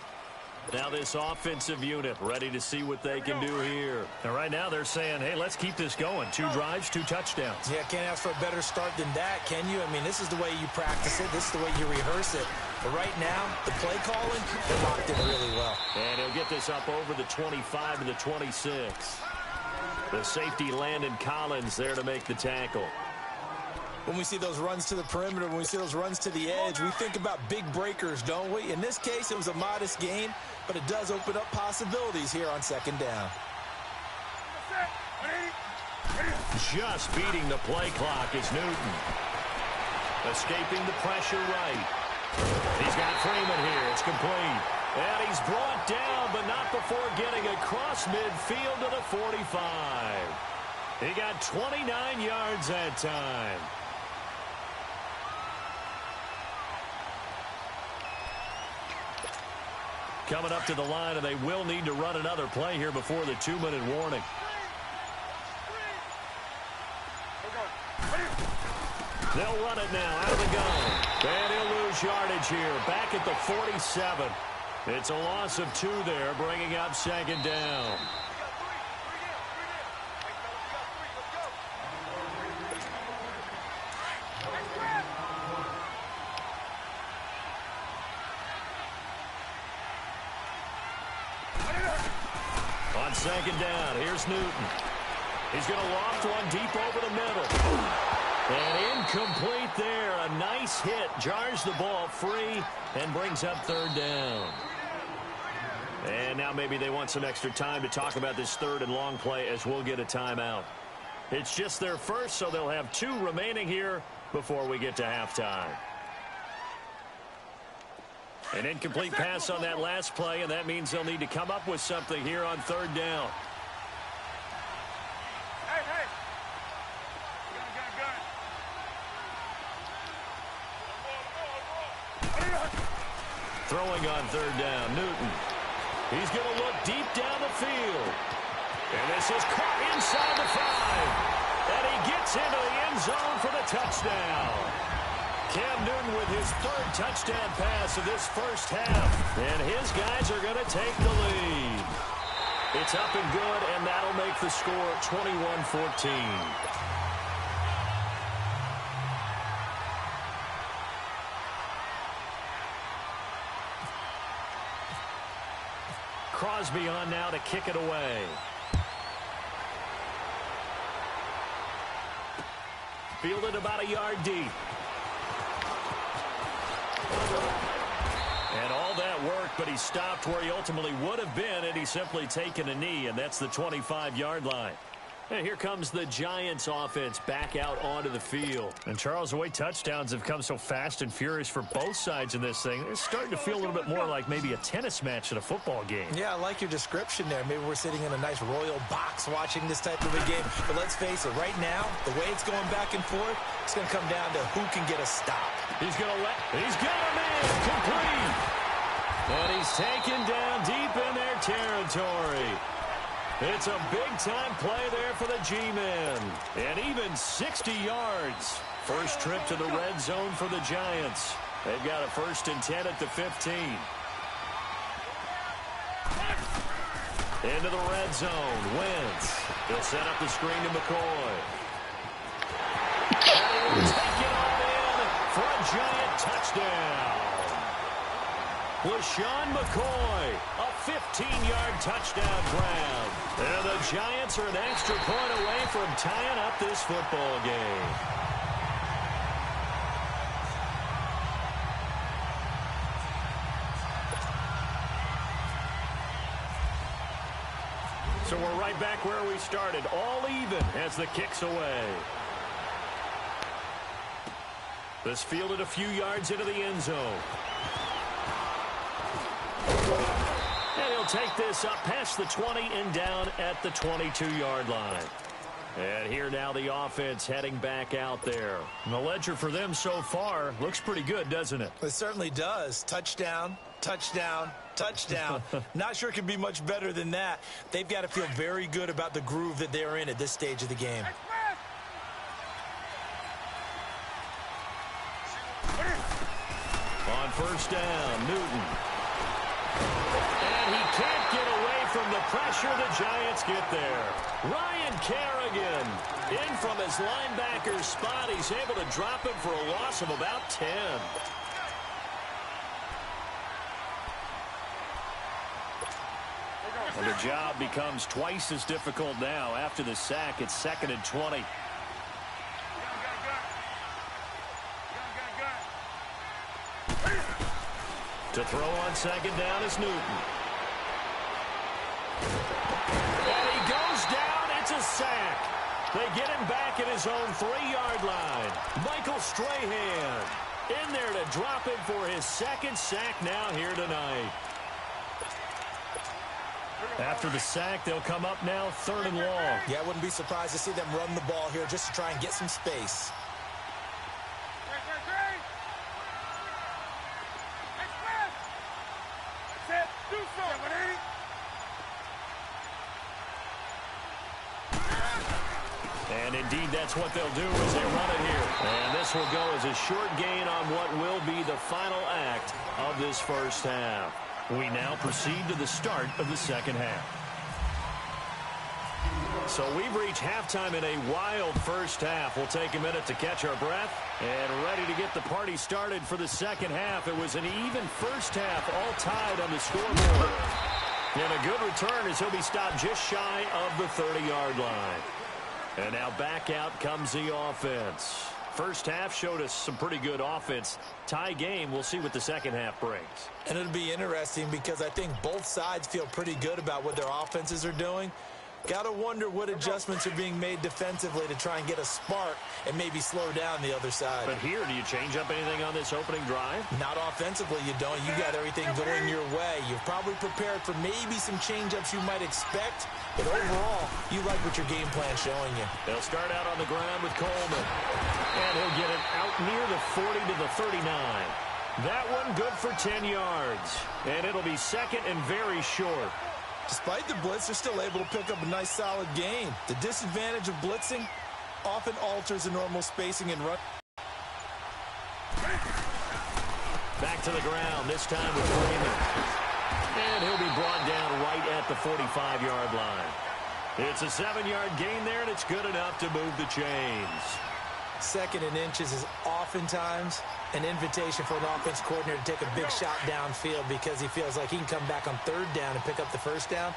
Now this offensive unit ready to see what they can do here. And right now they're saying, hey, let's keep this going. 2 drives, 2 touchdowns. Yeah, can't ask for a better start than that, can you? I mean, this is the way you practice it. This is the way you rehearse it. But right now, the play calling, they're locked in really well. And he'll get this up over the 25 to the 26. The safety Landon Collins there to make the tackle. When we see those runs to the perimeter, when we see those runs to the edge, we think about big breakers, don't we? In this case, it was a modest gain, but it does open up possibilities here on second down. Just beating the play clock is Newton. Escaping the pressure right. He's got Freeman here. It's complete. And he's brought down, but not before getting across midfield to the 45. He got 29 yards that time. Coming up to the line, and they will need to run another play here before the 2-minute warning. They'll run it now out of the gun. And he'll lose yardage here. Back at the 47. It's a loss of 2 there, bringing up second down. On second down, here's Newton. He's going to loft one deep over the middle. And incomplete there. A nice hit. Jars the ball free and brings up third down. And now maybe they want some extra time to talk about this third and long play as we'll get a timeout. It's just their first, so they'll have 2 remaining here before we get to halftime. An incomplete pass on that last play, and that means they'll need to come up with something here on third down. Hey. Gun. Throwing on third down, Newton. He's going to look deep down the field. And this is caught inside the 5. And he gets into the end zone for the touchdown. Cam Newton with his 3rd touchdown pass of this first half. And his guys are going to take the lead. It's up and good, and that'll make the score 21-14. Crosby on now to kick it away. Fielded about a yard deep. And all that work, but he stopped where he ultimately would have been had he simply taken a knee, and that's the 25-yard line. And here comes the Giants offense back out onto the field. And Charles, the way touchdowns have come so fast and furious for both sides in this thing, it's starting to feel a little bit more like maybe a tennis match at a football game. Yeah, I like your description there. Maybe we're sitting in a nice royal box watching this type of a game. But let's face it, right now, the way it's going back and forth, it's going to come down to who can get a stop. He's got him in, complete. And he's taken down deep in their territory. It's a big-time play there for the G-men. And even 60 yards. First trip to the red zone for the Giants. They've got a 1st and 10 at the 15. Into the red zone. Wentz. He'll set up the screen to McCoy. And he'll take it all in for a Giant touchdown. LaShawn McCoy, a 15-yard touchdown grab. And the Giants are an extra point away from tying up this football game. So we're right back where we started, all even as the kick's away. This fielded a few yards into the end zone. And he'll take this up past the 20 and down at the 22-yard line. And here now the offense heading back out there. And the ledger for them so far looks pretty good, doesn't it? It certainly does. Touchdown, touchdown, touchdown. Not sure it can be much better than that. They've got to feel very good about the groove that they're in at this stage of the game. On first down, Newton. And he can't get away from the pressure. The Giants get there. Ryan Kerrigan in from his linebacker spot. He's able to drop him for a loss of about 10. And the job becomes twice as difficult now after the sack. It's 2nd and 20. To throw on second down is Newton. And he goes down. It's a sack. They get him back at his own 3-yard line. Michael Strahan in there to drop him for his 2nd sack now here tonight. After the sack, they'll come up now 3rd and long. Yeah, I wouldn't be surprised to see them run the ball here just to try and get some space. And indeed, that's what they'll do as they run it here. And this will go as a short gain on what will be the final act of this first half. We now proceed to the start of the second half. So we've reached halftime in a wild first half. We'll take a minute to catch our breath and ready to get the party started for the second half. It was an even first half, all tied on the scoreboard. And a good return as he'll be stopped just shy of the 30-yard line. And now back out comes the offense. First half showed us some pretty good offense. Tie game, we'll see what the second half brings. And it'll be interesting because I think both sides feel pretty good about what their offenses are doing. Got to wonder what adjustments are being made defensively to try and get a spark and maybe slow down the other side. But here, do you change up anything on this opening drive? Not offensively, you don't. You got everything going your way. You've probably prepared for maybe some change-ups you might expect, but overall, you like what your game plan's showing you. They'll start out on the ground with Coleman. And he'll get it out near the 40 to the 39. That one good for 10 yards. And it'll be second and very short. Despite the blitz, they're still able to pick up a nice, solid gain. The disadvantage of blitzing often alters the normal spacing and run. Back to the ground, this time with Freeman. And he'll be brought down right at the 45-yard line. It's a 7-yard gain there, and it's good enough to move the chains. Second and inches is oftentimes an invitation for an offense coordinator to take a big shot downfield because he feels like he can come back on third down and pick up the first down.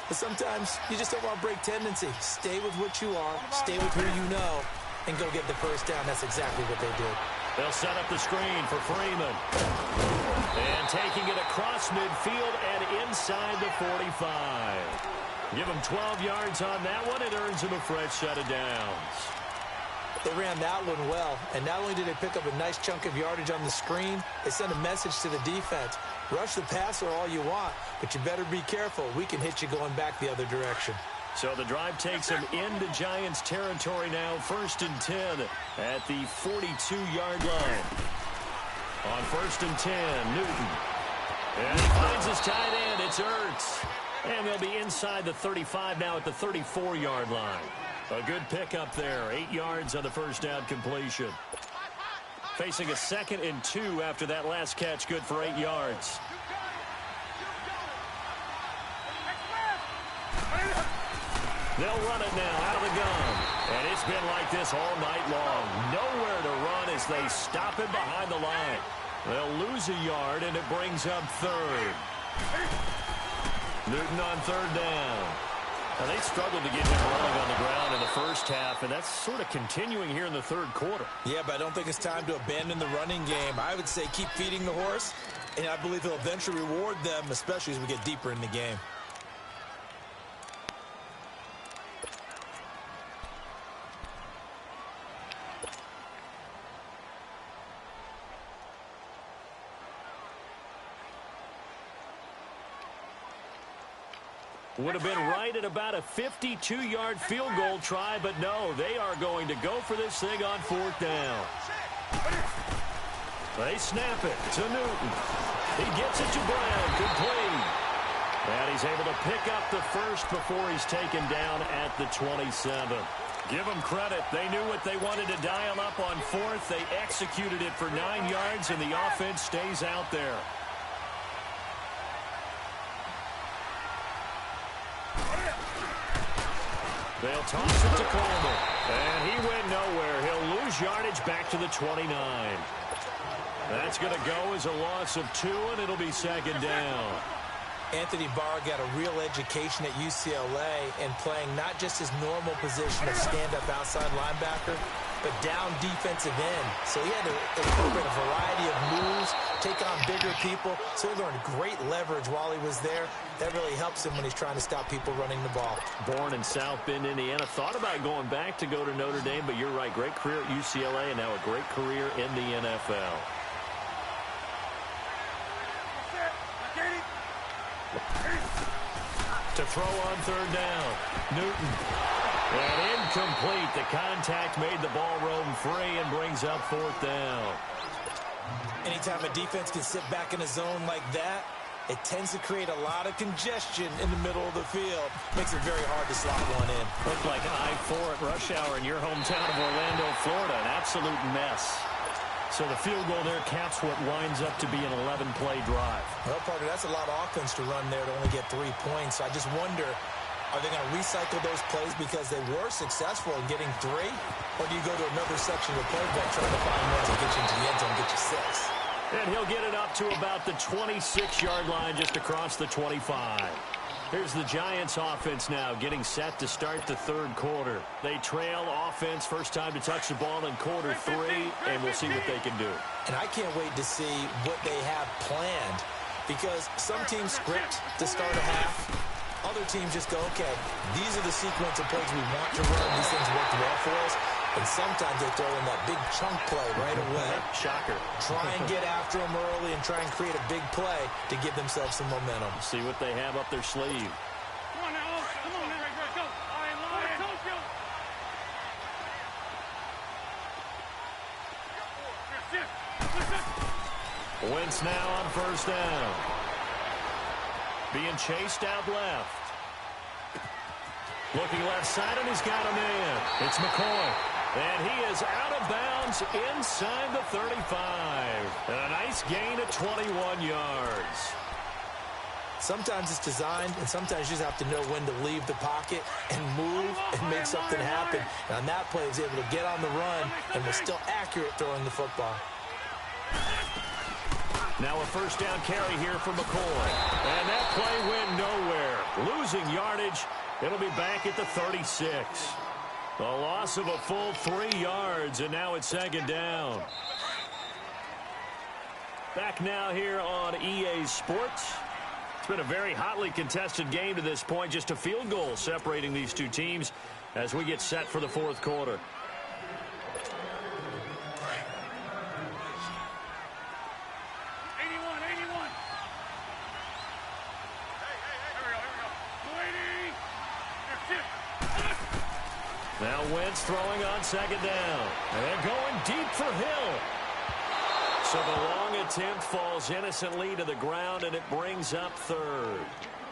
But sometimes you just don't want to break tendency. Stay with what you are, stay with who you know, and go get the first down. That's exactly what they did. They'll set up the screen for Freeman. And taking it across midfield and inside the 45. Give him 12 yards on that one. It earns him a fresh set of downs. They ran that one well, and not only did they pick up a nice chunk of yardage on the screen, they sent a message to the defense. Rush the passer all you want, but you better be careful. We can hit you going back the other direction. So the drive takes them into Giants territory now, 1st and 10 at the 42-yard line. On 1st and 10, Newton. And he finds his tight end. It's Ertz. And they'll be inside the 35 now at the 34-yard line. A good pickup there. 8 yards on the first down completion. Facing a 2nd and 2 after that last catch. Good for 8 yards. They'll run it now out of the gun. And it's been like this all night long. Nowhere to run as they stop him behind the line. They'll lose a yard, and it brings up 3rd. Newton on 3rd down. Now, they struggled to get him rolling on the ground in the first half, and that's sort of continuing here in the 3rd quarter. Yeah, but I don't think it's time to abandon the running game. I would say keep feeding the horse, and I believe he'll eventually reward them, especially as we get deeper in the game. Would have been right at about a 52-yard field goal try, but no, they are going to go for this thing on 4th down. They snap it to Newton. He gets it to Brown, complete. And he's able to pick up the first before he's taken down at the 27. Give them credit. They knew what they wanted to dial up on 4th. They executed it for 9 yards, and the offense stays out there. They'll toss it to Coleman. And he went nowhere. He'll lose yardage back to the 29. That's going to go as a loss of 2, and it'll be 2nd down. Anthony Barr got a real education at UCLA and playing not just his normal position of stand-up outside linebacker, but down defensive end. So he had to incorporate a variety of moves, take on bigger people. So he learned great leverage while he was there. That really helps him when he's trying to stop people running the ball. Born in South Bend, Indiana. Thought about going back to go to Notre Dame, but you're right. Great career at UCLA and now a great career in the NFL. To throw on 3rd down, Newton. And incomplete. The contact made the ball roam free and brings up 4th down. Anytime a defense can sit back in a zone like that, it tends to create a lot of congestion in the middle of the field. Makes it very hard to slot one in. Looked like I-4 at rush hour in your hometown of Orlando, Florida. An absolute mess. So the field goal there caps what winds up to be an 11-play drive. Well, partner, that's a lot of offense to run there to only get 3 points. So I just wonder, are they going to recycle those plays because they were successful in getting 3? Or do you go to another section of the playbook trying to find one to get you into the end zone and get you 6? And he'll get it up to about the 26-yard line just across the 25. Here's the Giants offense now getting set to start the third quarter. They trail offense, first time to touch the ball in quarter 3, and we'll see what they can do. And I can't wait to see what they have planned, because some teams script to start a half. Other teams just go, okay, these are the sequence of plays we want to run. These things worked well for us. And sometimes they throw in that big chunk play right away. Shocker. Try and get after them early and try and create a big play to give themselves some momentum. See what they have up their sleeve. Come on now. Come on now. Go. I told you. Wentz now on first down. Being chased out left. Looking left side, and he's got a man. It's McCoy. And he is out of bounds inside the 35. And a nice gain of 21 yards. Sometimes it's designed, and sometimes you just have to know when to leave the pocket and move and make something happen. And on that play, he was able to get on the run and was still accurate throwing the football. Now a first down carry here for McCoy. And that play went nowhere. Losing yardage. It'll be back at the 36. A loss of a full 3 yards, and now it's second down. Back now here on EA Sports. It's been a very hotly contested game to this point. Just a field goal separating these two teams as we get set for the fourth quarter. Now Wentz throwing on second down. And going deep for Hill. So the long attempt falls innocently to the ground, and it brings up third.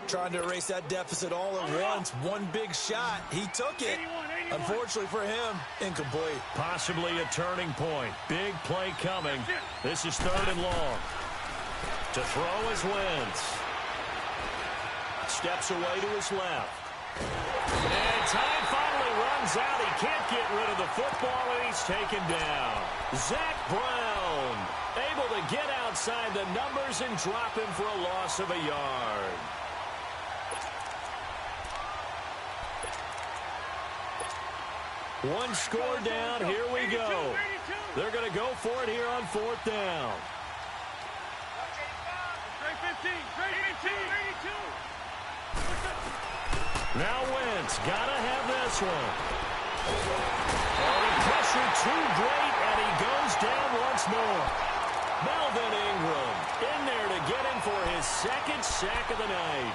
Trying to erase that deficit all at once. One big shot. He took it. Unfortunately for him, incomplete. Possibly a turning point. Big play coming. This is third and long. To throw is Wentz. Steps away to his left. And time finally runs out. He can't get rid of the football, and he's taken down. Zach Brown able to get outside the numbers and drop him for a loss of a yard. One score down. Here we go. They're going to go for it here on fourth down. Now Wentz gotta have this one. Oh, the pressure too great, and he goes down once more. Melvin Ingram in there to get him for his second sack of the night.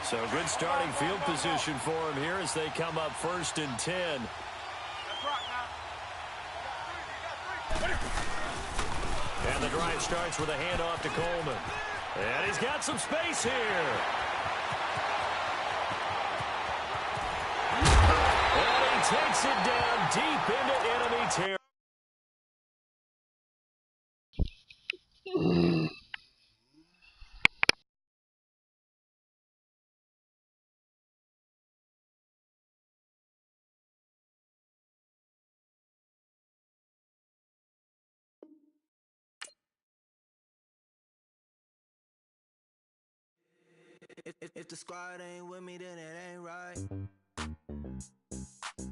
So good starting field position for him here as they come up 1st and 10. And the drive starts with a handoff to Coleman. And he's got some space here. And he takes it down deep into enemy territory. If the squad ain't with me, then it ain't right.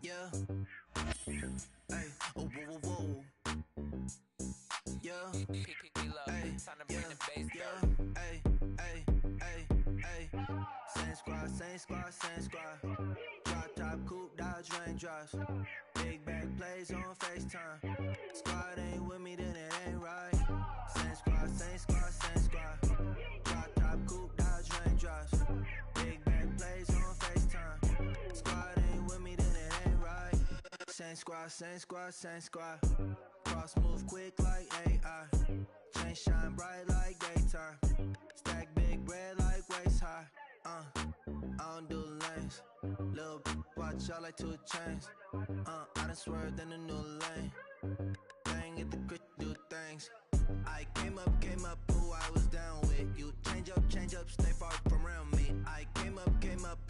Yeah. Hey. Oh, whoa, whoa, whoa. Yeah. Hey. Yeah. Hey. Hey. Hey. Hey. Same squad, same squad, same squad. Drop top, coupe, Dodge raindrops. Big back plays on FaceTime. Squad ain't with me, then it ain't right. Same squad, same squad, same squad. Drop top, coupe, Dodge raindrops. Big back plays on FaceTime. Squad ain't with me, then it ain't right. Same squad, same squad, same squad. Cross move quick like AI. Chain shine bright like daytime. Stack big bread like waist high. I don't do lanes. Little watch out like 2 chains. I done swerved in a new lane. Bang at the crit, do things. I came up, who I was down with. You change up, stay far from around me. I came up,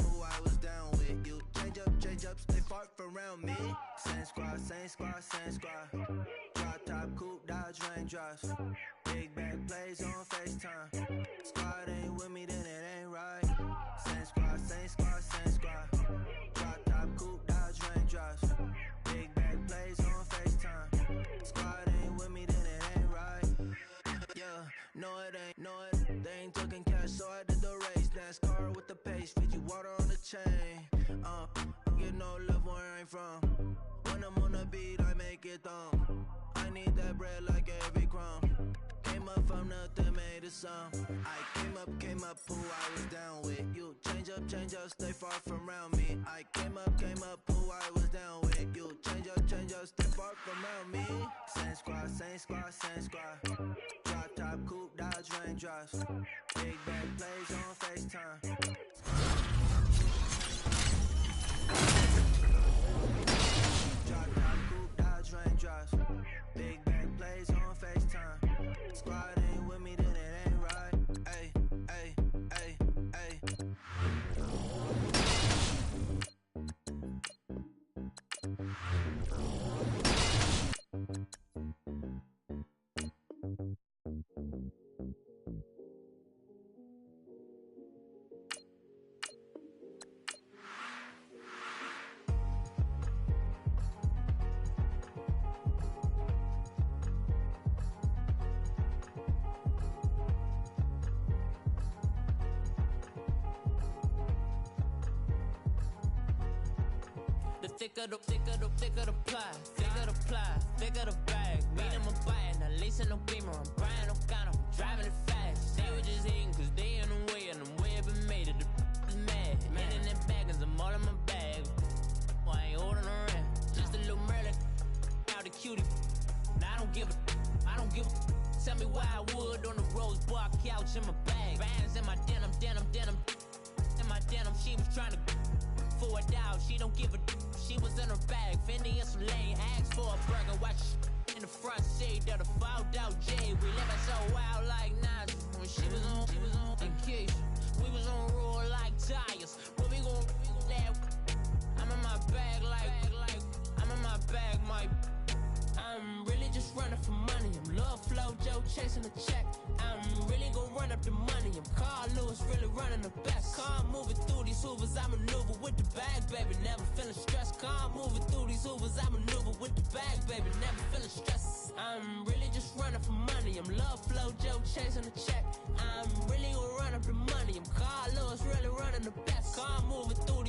who I was down with. You change up, stay far around me. Same squad, same squad, same squad. Drop top, coupe, dodge, raindrops. Big back plays on FaceTime. Squad ain't with me, then it ain't right. Same squad, same squad, same squad. Drop top, coupe, dodge, raindrops. Big back plays on FaceTime. Squad ain't with me, then it ain't right. Yeah, no it ain't, no it. They ain't talking cash, so I did the race. NASCAR with the pace, feed you water on the chain. Get no love where I ain't from. When I'm on the beat, I make it thumb. I need that bread like every crumb. Came up from nothing, made a sum. I came up, who I was down with. You change up, stay far from around me. I came up, who I was down with. You change up, stay far from around me. Same squad, same squad, same squad. Drop top, coupe, dodge, raindrops. Big back plays on FaceTime. Drop top, coupe, dodge, raindrops. Big back plays on FaceTime. Squad ain't with me, then it ain't right. Ay, ay, ay, ay. Thicker the thicker the bag. Mean I'm a buyer, now lacing no beamer. I'm buying no gun, I'm driving it fast. They were just hating cause they in the way, and the way I've been made it, the is mad. Hitting them baggins, I'm all in my bag. I ain't holding around, just a little Merlin, out the cutie. Now I don't give a, tell me why I would on the rose bar couch in my bag. Bands in my denim. In my denim, she was trying to for a doubt, she don't give a. She was in her bag, Fendi and some lane. Asked for a burger, watch in the front seat of the fouled out J. We living so wild like Nas. When she was on vacation, we was on roll like tires. What we gon' that? I'm in my bag like I'm in my bag, my. I'm really just running for money. I'm Love Flow Joe chasing the check. I'm really gon' run up the money. I'm Carl Lewis, really running the best. Car moving through these hoovers, I maneuver with the bag, baby. Never feeling stressed. Car moving through these hoovers, I maneuver with the bag, baby. Never feeling stressed. I'm really just running for money. I'm Love Flow Joe chasing the check. I'm really gon' run up the money. I'm Carl Lewis, really running the best. Car moving through